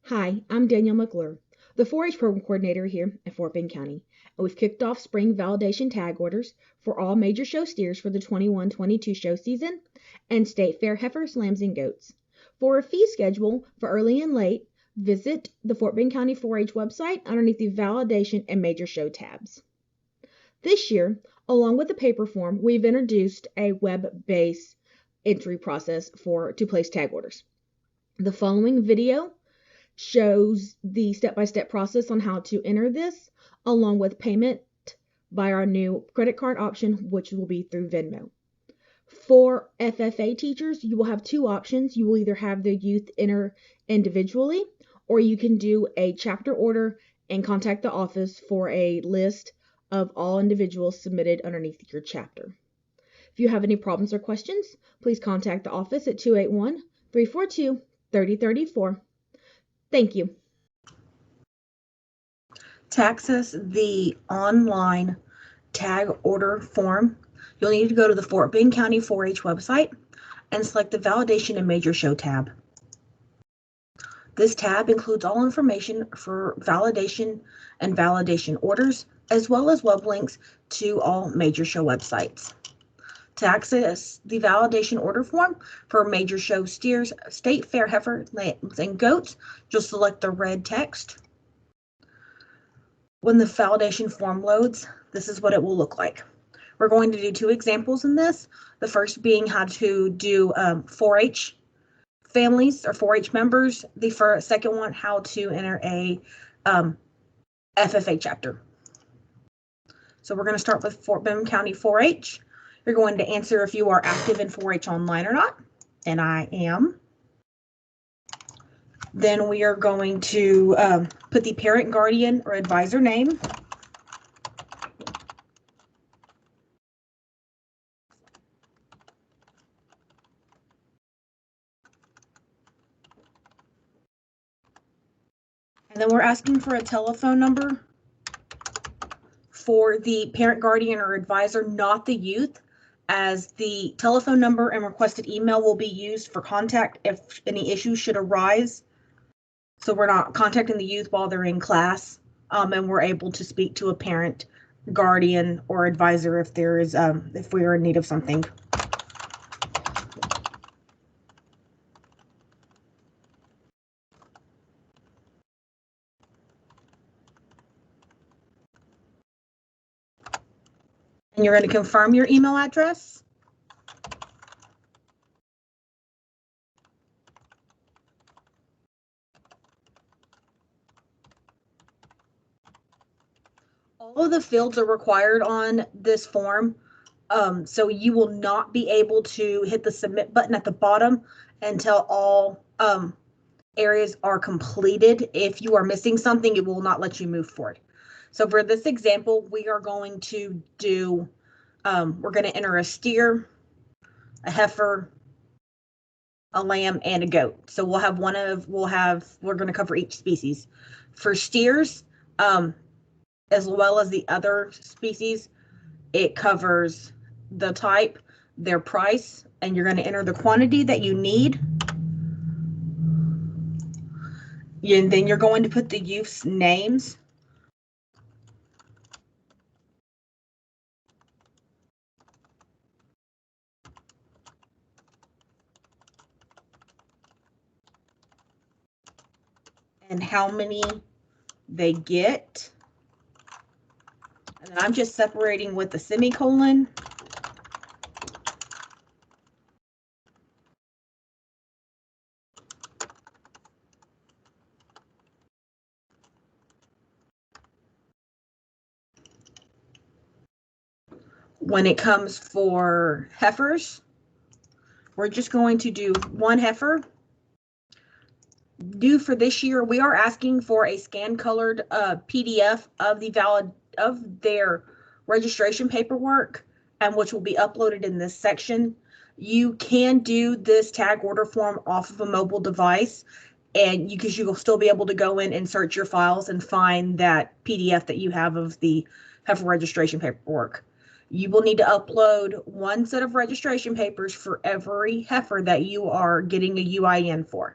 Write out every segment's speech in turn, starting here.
Hi, I'm Danielle McClure, the 4-H program coordinator here at Fort Bend County, and we've kicked off spring validation tag orders for all major show steers for the 21-22 show season and state fair heifers, lambs, and goats. For a fee schedule for early and late, visit the Fort Bend County 4-H website underneath the validation and major show tabs. This year, along with the paper form, we've introduced a web-based entry process to place tag orders. The following video shows the step-by-step process on how to enter this, along with payment by our new credit card option, which will be through Venmo. For FFA teachers, you will have two options. You will either have the youth enter individually, or you can do a chapter order and contact the office for a list of all individuals submitted underneath your chapter. If you have any problems or questions, please contact the office at 281-342-3034. Thank you. To access the online tag order form, you'll need to go to the Fort Bend County 4-H website and select the Validation and Major Show tab. This tab includes all information for validation and validation orders, as well as web links to all major show websites. To access the validation order form for major show steers, state fair heifers, lambs, and goats, you'll select the red text. When the validation form loads, this is what it will look like. We're going to do two examples in this. The first being how to do 4-H families or 4-H members. The second one, how to enter a FFA chapter. So we're going to start with Fort Bend County 4-H. You're going to answer if you are active in 4-H online or not, and I am. Then we are going to put the parent, guardian, or advisor name. And then we're asking for a telephone number for the parent, guardian, or advisor, not the youth, as the telephone number and requested email will be used for contact if any issues should arise. So we're not contacting the youth while they're in class, and we're able to speak to a parent, guardian, or advisor if there is if we are in need of something. And you're going to confirm your email address. All of the fields are required on this form, so you will not be able to hit the submit button at the bottom until all areas are completed. If you are missing something, it will not let you move forward. So for this example, we are going to do, we're going to enter a steer, a heifer, a lamb, and a goat. So we're going to cover each species. For steers, as well as the other species, it covers the type, their price, and you're going to enter the quantity that you need. And then you're going to put the youth's names. And how many they get. And then I'm just separating with the semicolon. When it comes for heifers, we're just going to do one heifer. Due for this year, we are asking for a scan colored PDF of their registration paperwork, and which will be uploaded in this section. You can do this tag order form off of a mobile device, and because you will still be able to go in and search your files and find that PDF that you have of the heifer registration paperwork. You will need to upload one set of registration papers for every heifer that you are getting a UIN for.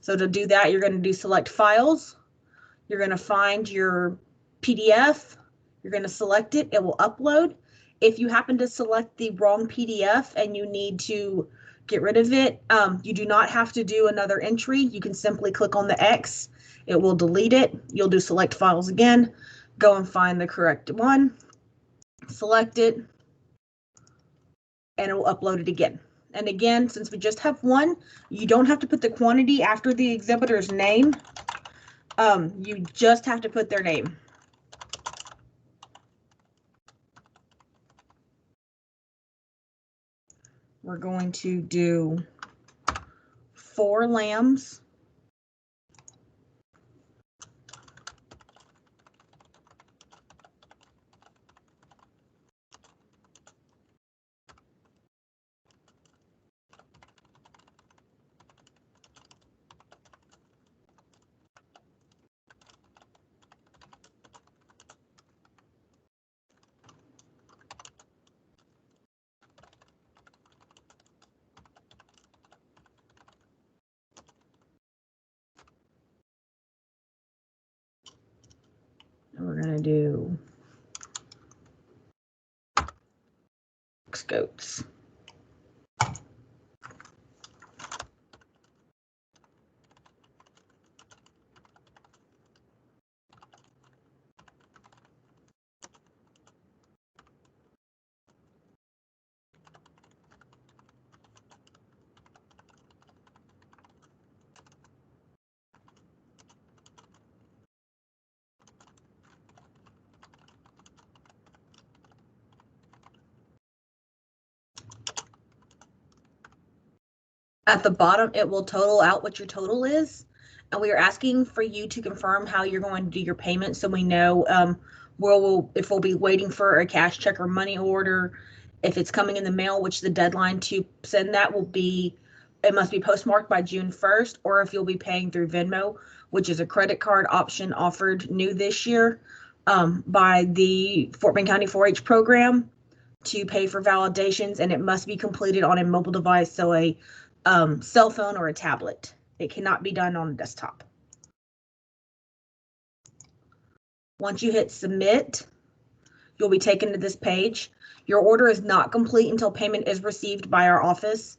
So to do that, you're going to do select files. You're going to find your PDF. You're going to select it. It will upload. If you happen to select the wrong PDF and you need to get rid of it, you do not have to do another entry. You can simply click on the X. It will delete it. You'll do select files again. Go and find the correct one. Select it. And it will upload it again. And again, since we just have one, you don't have to put the quantity after the exhibitor's name. You just have to put their name. We're going to do 4 lambs. And we're going to do 6 goats. At the bottom, it will total out what your total is. And we are asking for you to confirm how you're going to do your payment so we know if we'll be waiting for a cash check or money order, if it's coming in the mail, which the deadline to send that will be, it must be postmarked by June 1st, or if you'll be paying through Venmo, which is a credit card option offered new this year by the Fort Bend County 4-H program to pay for validations, and it must be completed on a mobile device, so a cell phone or a tablet. It cannot be done on a desktop. Once you hit submit, you'll be taken to this page. Your order is not complete until payment is received by our office.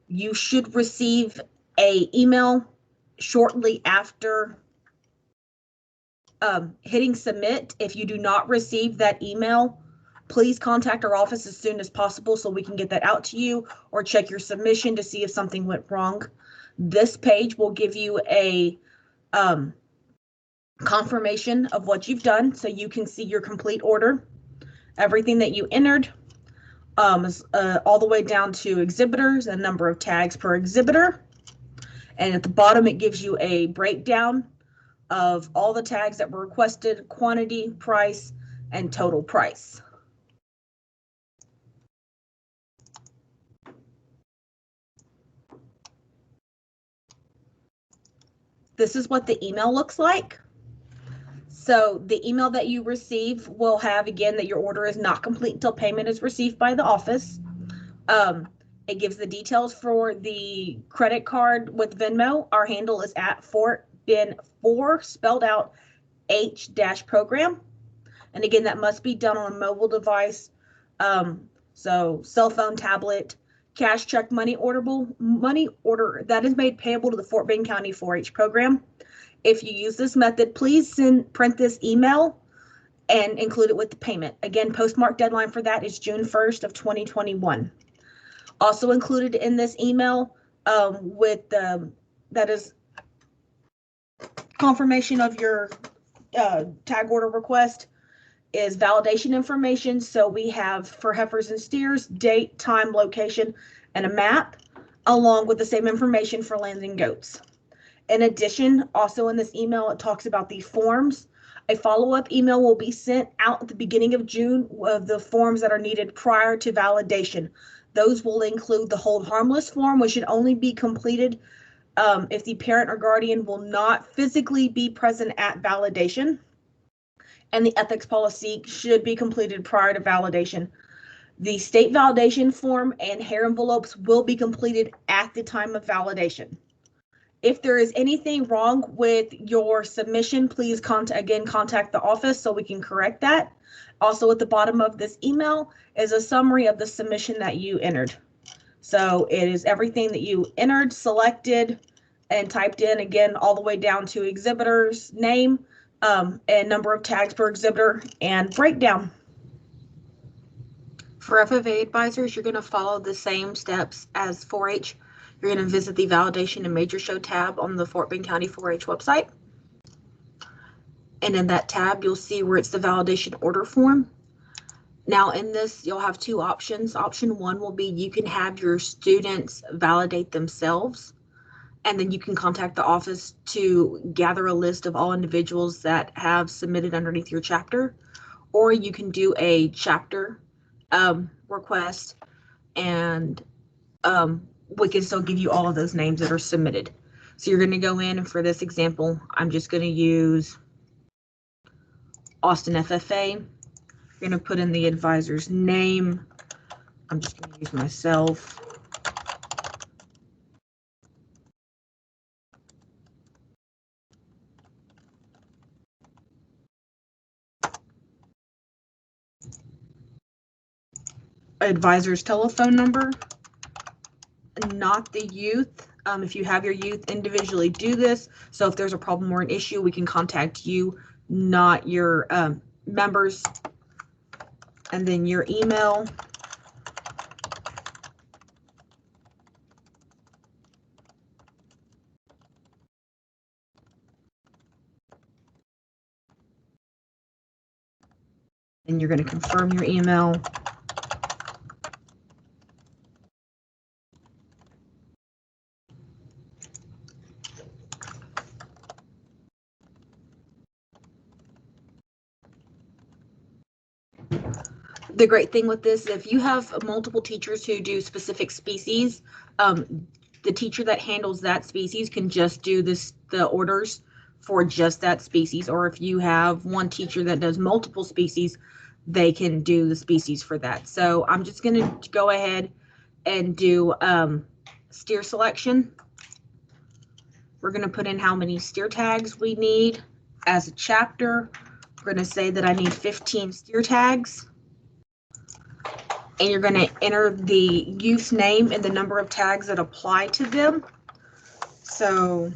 You should receive an email shortly after hitting submit. If you do not receive that email, please contact our office as soon as possible so we can get that out to you, or check your submission to see if something went wrong. This page will give you a confirmation of what you've done so you can see your complete order. Everything that you entered all the way down to exhibitors and number of tags per exhibitor. And at the bottom, it gives you a breakdown of all the tags that were requested, quantity, price, and total price. This is what the email looks like. So the email that you receive will have, again, that your order is not complete until payment is received by the office. It gives the details for the credit card with Venmo. Our handle is at Fort Bend 4, spelled out H-program. And again, that must be done on a mobile device. So cell phone, tablet, cash check, money order that is made payable to the Fort Bend County 4-H program. If you use this method, please print this email and include it with the payment. Again, postmark deadline for that is June 1st of 2021. Also included in this email that is confirmation of your tag order request is validation information. So we have for heifers and steers, date, time, location, and a map, along with the same information for lambs and goats. In addition, also in this email, it talks about the forms. A follow-up email will be sent out at the beginning of June of the forms that are needed prior to validation. Those will include the hold harmless form, which should only be completed if the parent or guardian will not physically be present at validation. And the ethics policy should be completed prior to validation. The state validation form and hair envelopes will be completed at the time of validation. If there is anything wrong with your submission, please contact the office so we can correct that. Also, at the bottom of this email is a summary of the submission that you entered. So it is everything that you entered, selected, and typed in, again, all the way down to exhibitor's name, and number of tags per exhibitor, and breakdown. For Ffa Advisors, you're going to follow the same steps as 4-H. You're going to visit the Validation and Major Show tab on the Fort Bend County 4-H website. And in that tab, you'll see where it's the validation order form. Now in this, you'll have two options. Option one will be you can have your students validate themselves, and then you can contact the office to gather a list of all individuals that have submitted underneath your chapter, or you can do a chapter request, and we can still give you all of those names that are submitted. So you're going to go in, and for this example, I'm just going to use Austin FFA. You're going to put in the advisor's name. I'm just going to use myself. Advisor's telephone number, not the youth. If you have your youth individually do this, so if there's a problem or an issue, we can contact you, not your members. And then your email. And you're going to confirm your email. The great thing with this, if you have multiple teachers who do specific species, the teacher that handles that species can just do the orders for just that species. Or if you have one teacher that does multiple species, they can do the species for that. So I'm just going to go ahead and do steer selection. We're going to put in how many steer tags we need. As a chapter, we're going to say that I need 15 steer tags. And you're going to enter the youth's name and the number of tags that apply to them. So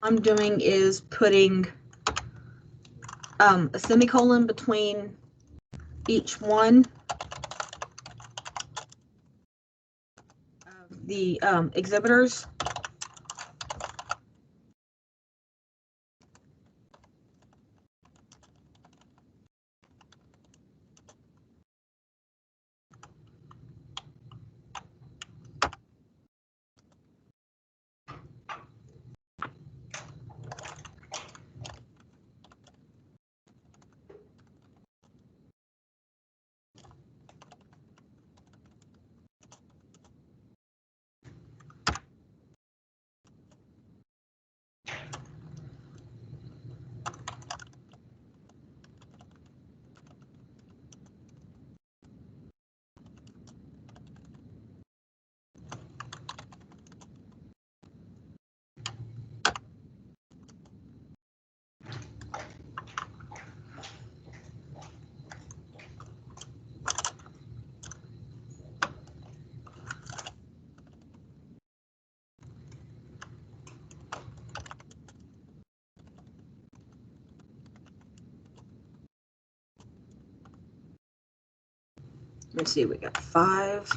I'm doing is putting a semicolon between each one of the exhibitors. Let's see, we got 5.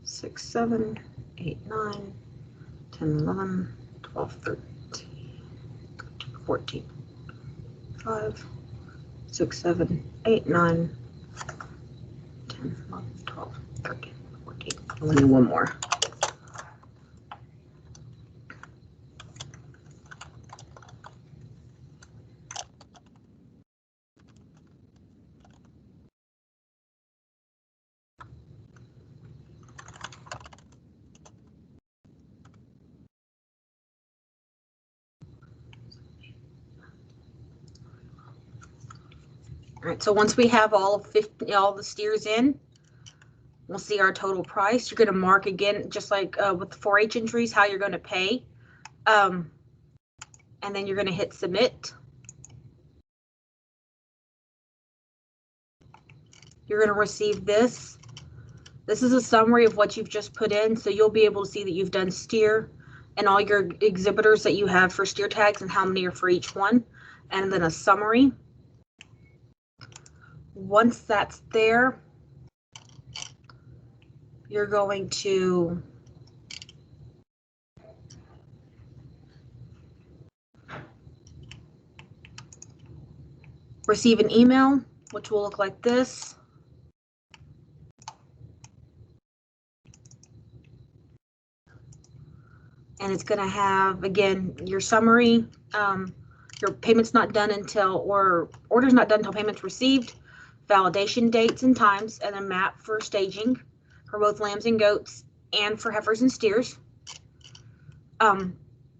6, 7, 8, 9, 10, 11, 12, 13, 14. 5, 6, 7, 8, 9, 10, 11, 12, 13, 14. We need one more. All right, so once we have all the steers in, we'll see our total price. You're going to mark again, just like with the 4-H entries, how you're going to pay. And then you're going to hit submit. You're going to receive this. This is a summary of what you've just put in, so you'll be able to see that you've done steer and all your exhibitors that you have for steer tags and how many are for each one, and then a summary. Once that's there, you're going to receive an email, which will look like this. And it's going to have, again, your summary, your payment's not done until, or order's not done until payment's received, validation dates and times, and a map for staging for both lambs and goats and for heifers and steers.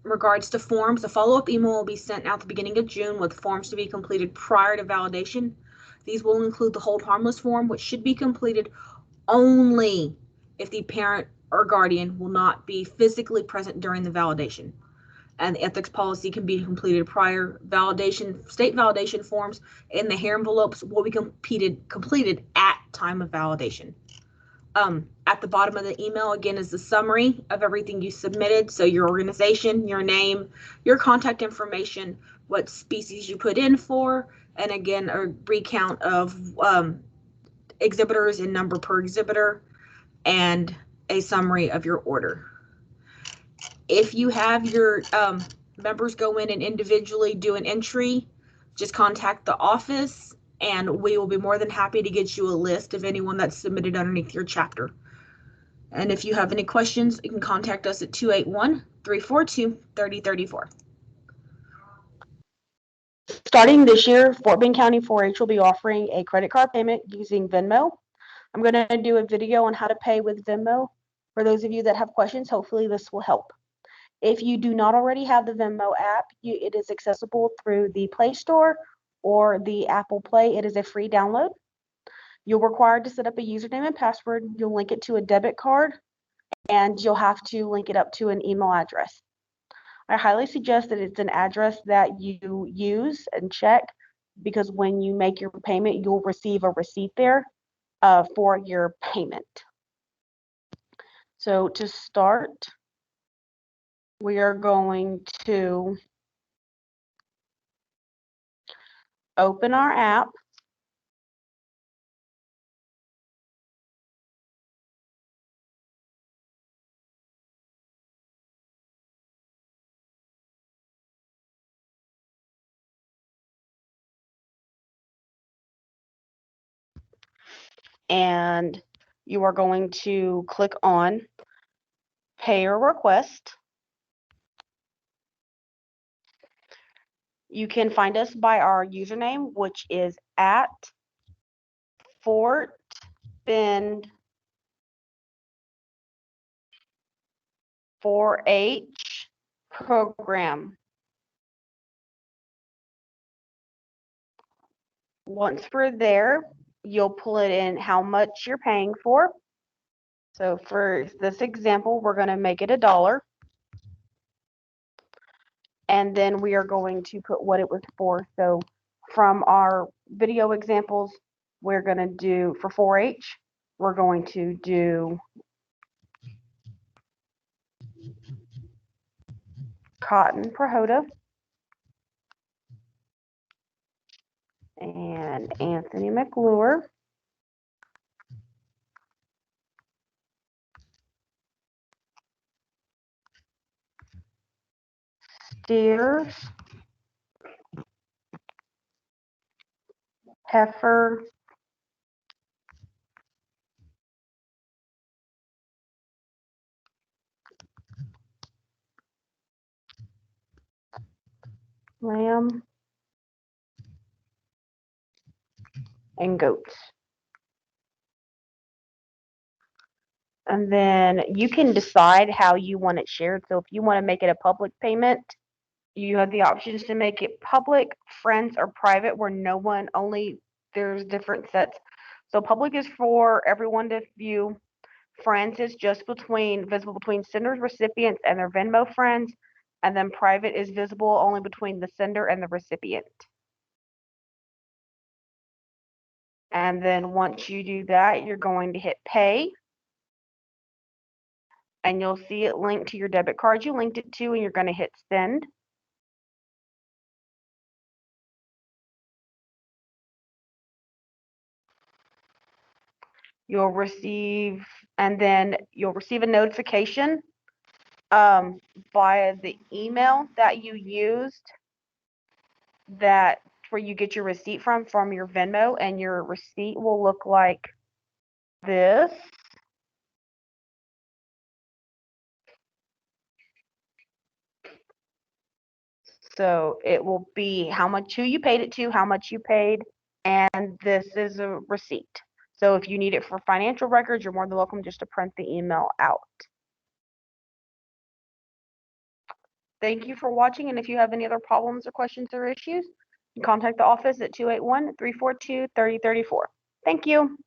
Regards to forms, a follow-up email will be sent out at the beginning of June with forms to be completed prior to validation. These will include the hold harmless form, which should be completed only if the parent or guardian will not be physically present during the validation. And the ethics policy can be completed prior. Validation, state validation forms in the hair envelopes will be completed at time of validation. At the bottom of the email, again, is the summary of everything you submitted. So your organization, your name, your contact information, what species you put in for, and again, a recount of exhibitors and number per exhibitor, and a summary of your order. If you have your members go in and individually do an entry, just contact the office and we will be more than happy to get you a list of anyone that's submitted underneath your chapter. And if you have any questions, you can contact us at 281-342-3034. Starting this year, Fort Bend County 4-H will be offering a credit card payment using Venmo. I'm going to do a video on how to pay with Venmo. For those of you that have questions, hopefully this will help. If you do not already have the Venmo app, it is accessible through the Play Store or the Apple Play. It is a free download. You're required to set up a username and password. You'll link it to a debit card, and you'll have to link it up to an email address. I highly suggest that it's an address that you use and check, because when you make your payment, you'll receive a receipt there for your payment. So to start, we are going to open our app. And you are going to click on Pay or Request. You can find us by our username, which is at Fort Bend 4-H program. Once we're there, you'll pull it in how much you're paying for. So for this example, we're going to make it $1. And then we are going to put what it was for. So from our video examples, we're going to do for 4-H, we're going to do cotton Prohoda and Anthony McClure. Steers, heifer, lamb, and goats. And then you can decide how you want it shared. So if you want to make it a public payment, you have the options to make it public, friends, or private, where only there's different sets. So public is for everyone to view. Friends is just visible between senders, recipients, and their Venmo friends. And then private is visible only between the sender and the recipient. And then once you do that, you're going to hit pay. And you'll see it linked to your debit card you linked it to, and you're going to hit send. You'll receive a notification via the email that you used where you get your receipt from your Venmo, and your receipt will look like this. So it will be who you paid it to, how much you paid, and this is a receipt. So if you need it for financial records, you're more than welcome just to print the email out. Thank you for watching, and if you have any other problems or questions or issues, you can contact the office at 281-342-3034. Thank you.